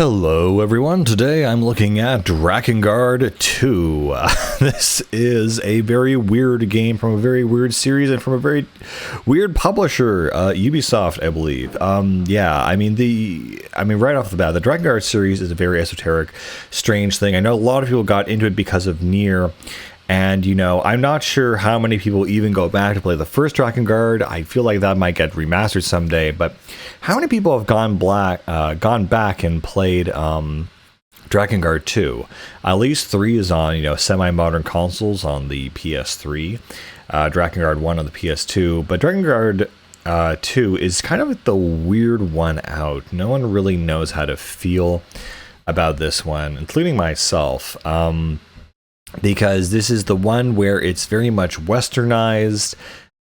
Hello everyone, today I'm looking at Drakengard 2. This is a very weird game from a very weird series and from a very weird publisher, Ubisoft, I believe. Right off the bat, the Drakengard series is a very esoteric, strange thing. I know a lot of people got into it because of Nier, and, I'm not sure how many people even go back to play the first Drakengard. I feel like that might get remastered someday, but how many people have gone back and played Drakengard 2? At least 3 is on, semi-modern consoles on the PS3, Drakengard 1 on the PS2, but Drakengard 2 is kind of the weird one out. No one really knows how to feel about this one, including myself. Because this is the one where it's very much westernized.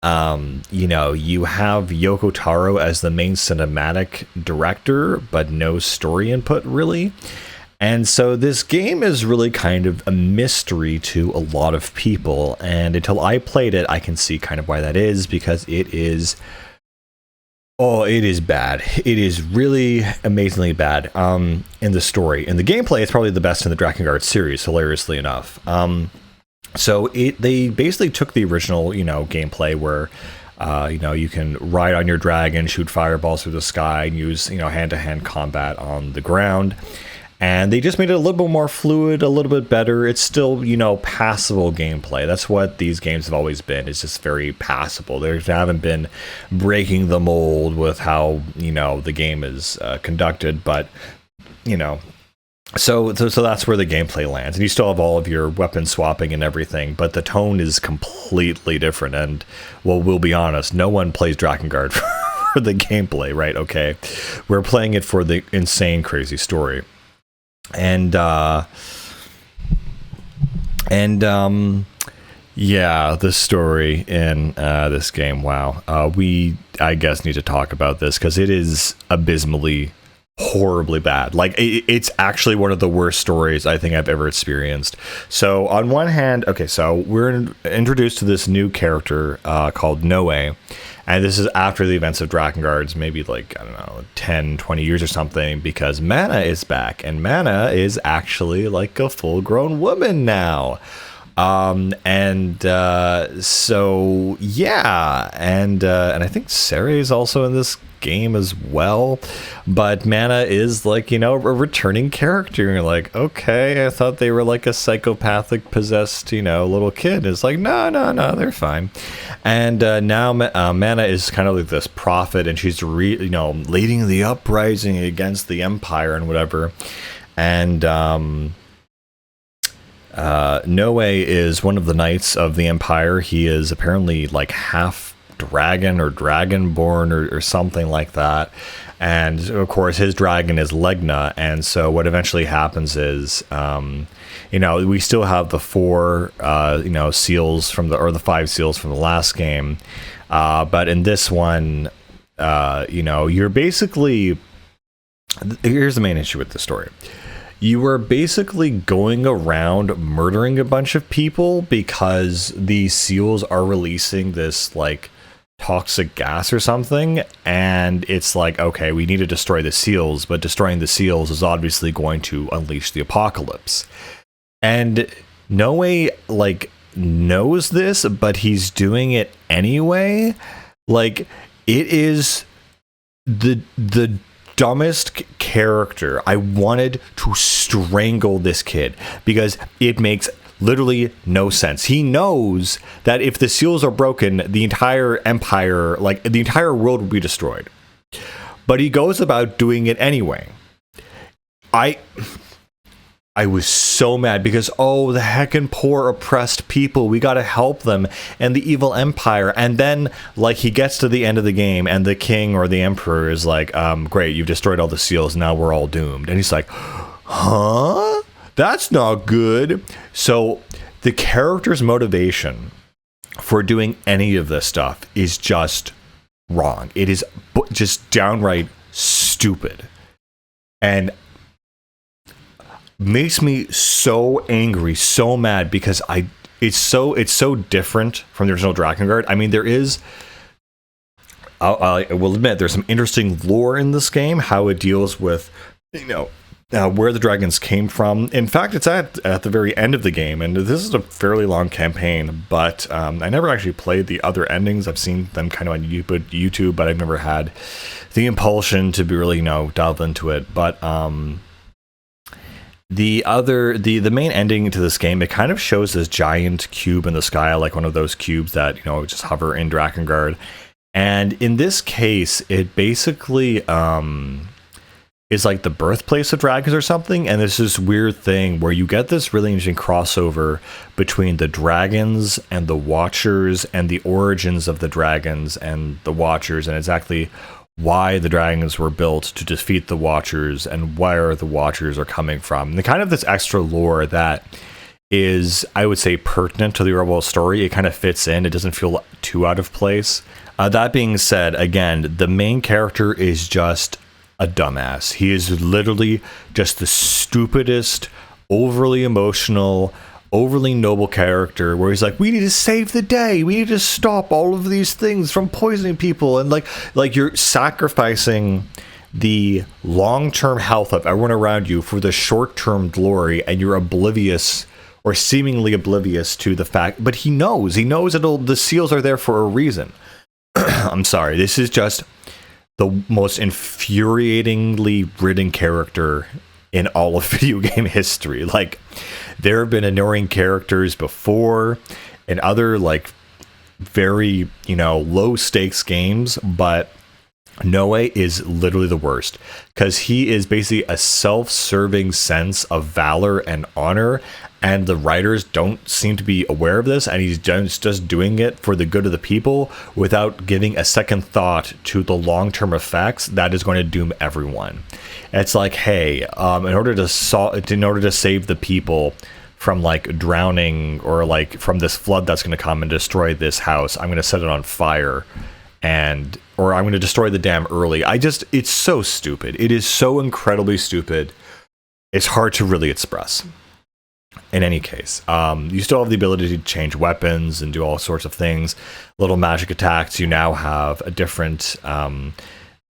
You have Yoko Taro as the main cinematic director, but no story input really. And so this game is really kind of a mystery to a lot of people. And until I played it, I can see kind of why that is, because it is... Oh, it is bad. It is really amazingly bad in the story. In the gameplay, it's probably the best in the Drakengard series, hilariously enough. They basically took the original, gameplay where, you can ride on your dragon, shoot fireballs through the sky, and use, hand-to-hand combat on the ground. And they just made it a little bit more fluid, a little bit better. It's still, passable gameplay. That's what these games have always been. It's just very passable. There haven't been breaking the mold with how, the game is conducted. But, so that's where the gameplay lands. And you still have all of your weapon swapping and everything. But the tone is completely different. And, well, we'll be honest, no one plays Drakengard for the gameplay, right? Okay. We're playing it for the insane, crazy story. And the story in this game, wow. We, I guess, need to talk about this because it is abysmally, horribly bad. Like, it's actually one of the worst stories I think I've ever experienced. So, on one hand, okay, so we're introduced to this new character called Noe. And this is after the events of Drakengard's maybe 10, 20 years or something, because Mana is back, and Mana is actually like a full-grown woman now. And I think Sarah is also in this game as well, but Mana is a returning character. And you're like, okay, I thought they were like a psychopathic possessed little kid. It's like, no, they're fine. And now Mana is kind of like this prophet, and she's leading the uprising against the empire and whatever. And Noe is one of the knights of the empire. He is apparently like half dragon or dragonborn or something like that. And of course his dragon is Legna. And so what eventually happens is, we still have the 4, seals from the 5 seals from the last game. But in this one, you're basically, here's the main issue with the story. You were basically going around murdering a bunch of people because the seals are releasing this toxic gas or something, and it's like, okay, we need to destroy the seals, but destroying the seals is obviously going to unleash the apocalypse. And Noe knows this, but he's doing it anyway. It is the dumbest character. I wanted to strangle this kid because it makes literally no sense. He knows that if the seals are broken, the entire empire, the entire world will be destroyed. But he goes about doing it anyway. I was so mad because, the heckin' poor oppressed people, we gotta help them, and the evil empire. And then, he gets to the end of the game, and the king or the emperor is like, great, you've destroyed all the seals, now we're all doomed. And he's like, huh? That's not good. So, the character's motivation for doing any of this stuff is just wrong. It is just downright stupid. And makes me so angry, so mad, because it's so different from the original Drakengard. I mean, there is, I will admit, there's some interesting lore in this game, how it deals with where the dragons came from. In fact, it's at the very end of the game, and this is a fairly long campaign, but I never actually played the other endings. I've seen them kind of on YouTube, but I've never had the impulsion to be really, delve into it. But the main ending to this game, it kind of shows this giant cube in the sky, like one of those cubes that, just hover in Drakengard. And in this case, it basically is like the birthplace of dragons or something, and there's this weird thing where you get this really interesting crossover between the dragons and the Watchers, and the origins of the dragons and the Watchers, and exactly why the dragons were built to defeat the Watchers and where the Watchers are coming from. And kind of this extra lore that is, I would say, pertinent to the overall story. It kind of fits in. It doesn't feel too out of place. That being said, again, the main character is just a dumbass. He is literally just the stupidest, overly emotional, overly noble character where he's like, we need to save the day. We need to stop all of these things from poisoning people. And like you're sacrificing the long-term health of everyone around you for the short-term glory, and you're oblivious or seemingly oblivious to the fact. But he knows that the seals are there for a reason. I'm sorry. This is just the most infuriatingly written character in all of video game history. Like, there have been annoying characters before in other, like, very, low stakes games, but Noe is literally the worst, because he is basically a self-serving sense of valor and honor, and the writers don't seem to be aware of this, and he's just doing it for the good of the people without giving a second thought to the long-term effects that is going to doom everyone. It's like, hey, in order to save the people from like drowning, or like from this flood that's going to come and destroy this house, I'm going to set it on fire, or I'm going to destroy the dam early. It's so stupid. It is so incredibly stupid. It's hard to really express. In any case, you still have the ability to change weapons and do all sorts of things. Little magic attacks. You now have a different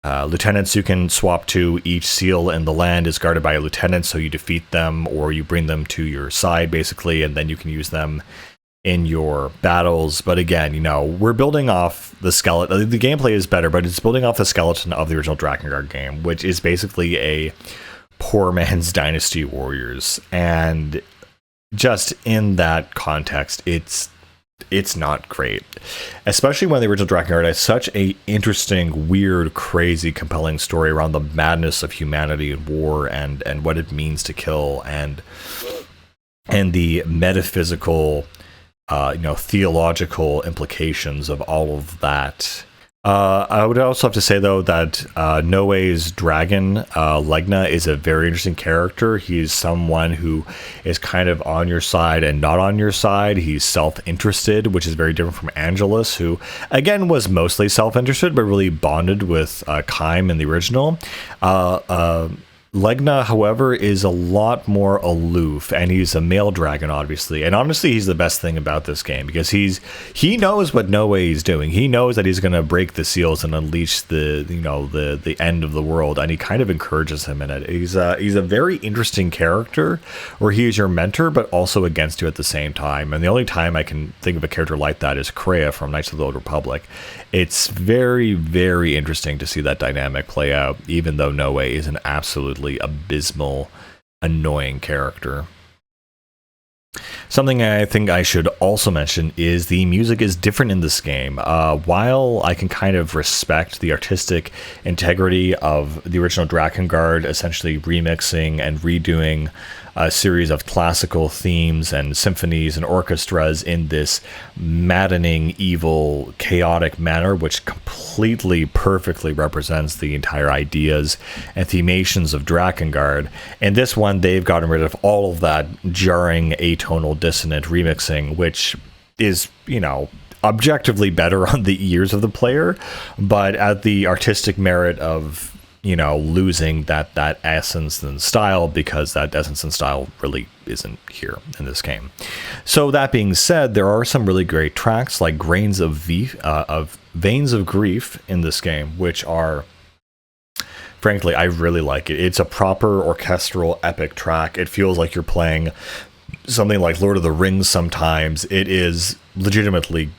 lieutenants you can swap to. Each seal in the land is guarded by a lieutenant, so you defeat them or you bring them to your side, basically, and then you can use them in your battles. But again, we're building off the skeleton. The gameplay is better, but it's building off the skeleton of the original Drakengard game, which is basically a poor man's Dynasty Warriors. And just in that context, it's not great, especially when the original Drakengard has such a interesting, weird, crazy, compelling story around the madness of humanity and war, and what it means to kill, and the metaphysical, theological implications of all of that. I would also have to say, though, that Noe's dragon, Legna, is a very interesting character. He's someone who is kind of on your side and not on your side. He's self-interested, which is very different from Angelus, who, again, was mostly self-interested, but really bonded with Kaim in the original. Legna, however, is a lot more aloof, and he's a male dragon, obviously. And honestly, he's the best thing about this game, because he knows what Noe is doing. He knows that he's going to break the seals and unleash the end of the world, and he kind of encourages him in it. He's a very interesting character, where he is your mentor, but also against you at the same time. And the only time I can think of a character like that is Kreia from Knights of the Old Republic. It's very, very interesting to see that dynamic play out, even though Noe is an absolutely abysmal, annoying character. Something I think I should also mention is the music is different in this game. While I can kind of respect the artistic integrity of the original Drakengard, essentially remixing and redoing a series of classical themes and symphonies and orchestras in this maddening, evil, chaotic manner, which completely, perfectly represents the entire ideas and themations of Drakengard. In this one, they've gotten rid of all of that jarring, atonal, dissonant remixing, which is, objectively better on the ears of the player, but at the artistic merit of losing that essence and style, because that essence and style really isn't here in this game. So that being said, there are some really great tracks like Veins of Grief in this game, which are frankly, I really like it. It's a proper orchestral epic track. It feels like you're playing something like Lord of the Rings sometimes. It is legitimately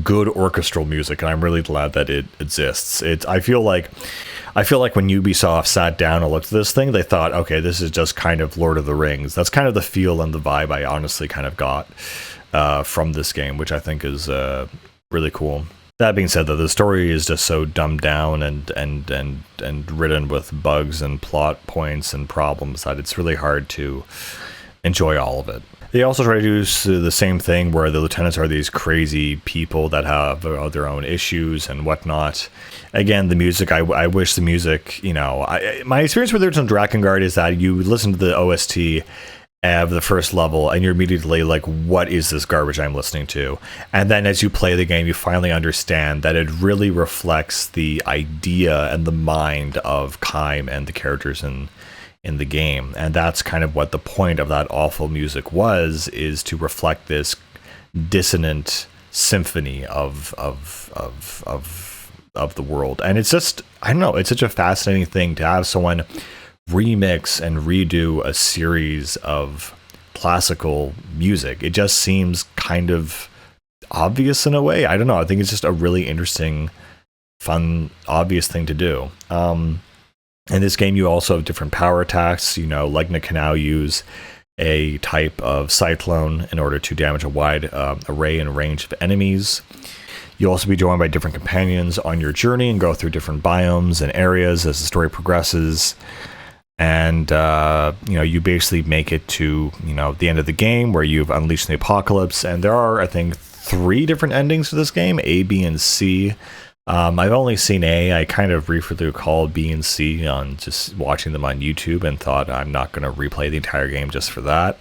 good orchestral music, and I'm really glad that it exists. I feel like when Ubisoft sat down and looked at this thing, they thought, okay, this is just kind of Lord of the Rings. That's kind of the feel and the vibe I honestly kind of got from this game, which I think is really cool. That being said, though, the story is just so dumbed down and ridden with bugs and plot points and problems that it's really hard to enjoy all of it. They also try to do the same thing where the lieutenants are these crazy people that have their own issues and whatnot. Again, the music, I wish the music, my experience with the original Drakengard is that you listen to the OST of the first level and you're immediately like, what is this garbage I'm listening to? And then as you play the game, you finally understand that it really reflects the idea and the mind of Kaim and the characters in the game. And that's kind of what the point of that awful music is to reflect this dissonant symphony of the world. And it's just, I don't know, it's such a fascinating thing to have someone remix and redo a series of classical music. It just seems kind of obvious in a way. I don't know. I think it's just a really interesting, fun, obvious thing to do. In this game, you also have different power attacks. Legna can now use a type of cyclone in order to damage a wide array and range of enemies. You'll also be joined by different companions on your journey and go through different biomes and areas as the story progresses. And, you basically make it to, the end of the game where you've unleashed the apocalypse. And there are, I think, 3 different endings to this game, A, B, and C. I've only seen A. I kind of briefly recalled B and C on just watching them on YouTube and thought I'm not going to replay the entire game just for that.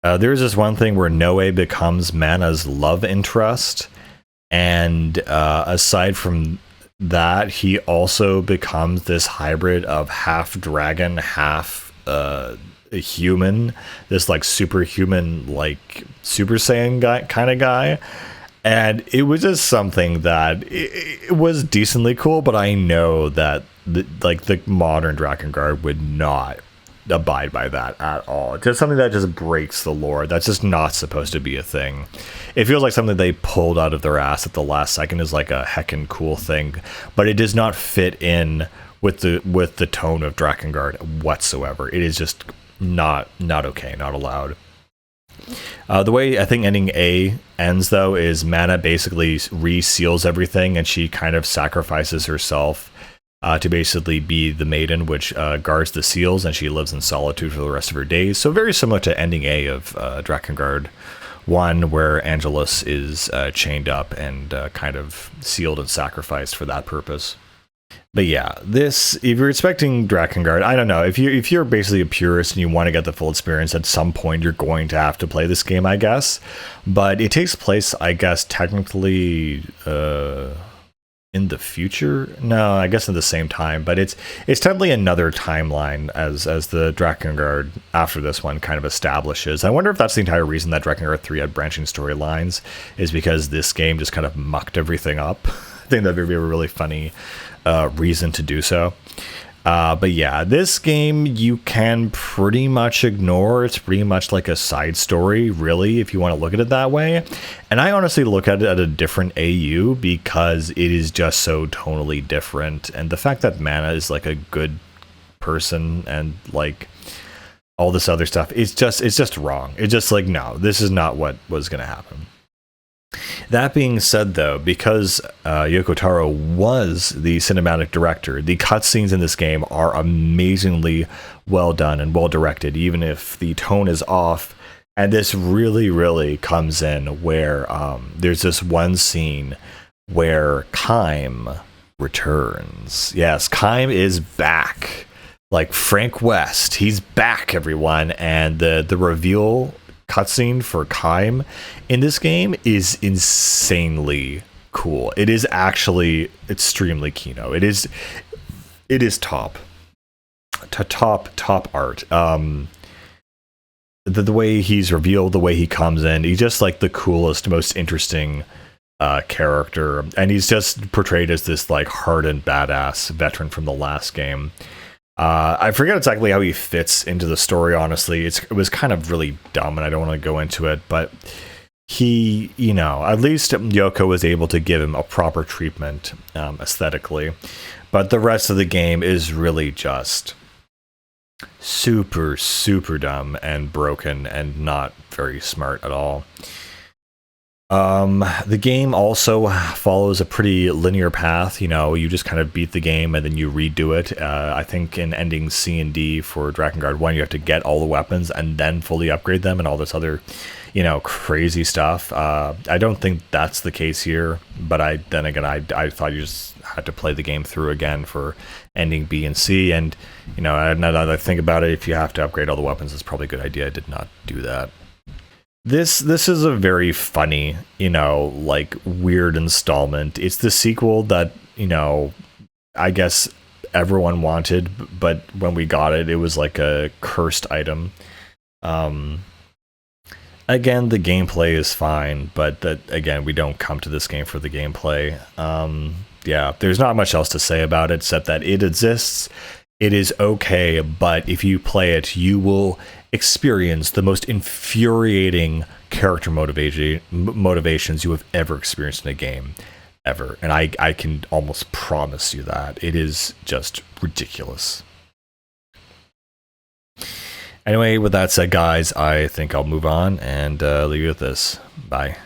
There's this one thing where Noe becomes Mana's love interest. And aside from that, he also becomes this hybrid of half dragon, half human. This like superhuman, like Super Saiyan guy kind of guy. And it was just something that it was decently cool, but I know that the modern Drakengard would not abide by that at all. It's just something that just breaks the lore. That's just not supposed to be a thing. It feels like something they pulled out of their ass at the last second is like a heckin' cool thing, but it does not fit in with the tone of Drakengard whatsoever. It is just not okay, not allowed. The way I think ending A ends, though, is Mana basically reseals everything, and she kind of sacrifices herself to basically be the maiden which guards the seals, and she lives in solitude for the rest of her days. So very similar to ending A of Drakengard 1, where Angelus is chained up and kind of sealed and sacrificed for that purpose. But yeah, if you're expecting Drakengard, I don't know. If you're basically a purist and you want to get the full experience, at some point you're going to have to play this game, I guess. But it takes place, I guess, technically in the future. No, I guess at the same time. But it's technically another timeline as the Drakengard after this one kind of establishes. I wonder if that's the entire reason that Drakengard 3 had branching storylines, is because this game just kind of mucked everything up. I think that'd be a really funny reason to do so. But yeah, this game you can pretty much ignore. It's pretty much like a side story, really, if you want to look at it that way. And I honestly look at it at a different AU because it is just so tonally different. And the fact that Mana is like a good person and like all this other stuff, it's just wrong. It's just like, no, this is not what was going to happen. That being said, though, because Yoko Taro was the cinematic director, the cutscenes in this game are amazingly well done and well directed, even if the tone is off. And this really, really comes in where there's this one scene where Kaim returns. Yes, Kaim is back. Like Frank West, he's back, everyone. And the reveal cutscene for Kaim in this game is insanely cool. It is actually extremely Kino. It is top art. The way he's revealed, the way he comes in, he's just like the coolest, most interesting character, and he's just portrayed as this like hardened badass veteran from the last game. I forget exactly how he fits into the story, honestly. It was kind of really dumb, and I don't want to go into it, but he, at least Yoko was able to give him a proper treatment aesthetically. But the rest of the game is really just super, super dumb and broken and not very smart at all. The game also follows a pretty linear path. You just kind of beat the game and then you redo it. I think in ending C and D for Drakengard 1, you have to get all the weapons and then fully upgrade them and all this other, crazy stuff. I don't think that's the case here, but I thought you just had to play the game through again for ending B and C. And, now that I think about it, if you have to upgrade all the weapons, it's probably a good idea. I did not do that. This is a very funny, like weird installment. It's the sequel that, I guess everyone wanted, but when we got it, it was like a cursed item. Again, the gameplay is fine, but again, we don't come to this game for the gameplay. Yeah, there's not much else to say about it except that it exists. It is okay, but if you play it, you will experience the most infuriating character motivations you have ever experienced in a game, ever. And I can almost promise you that. It is just ridiculous. Anyway, with that said, guys, I think I'll move on and leave you with this. Bye.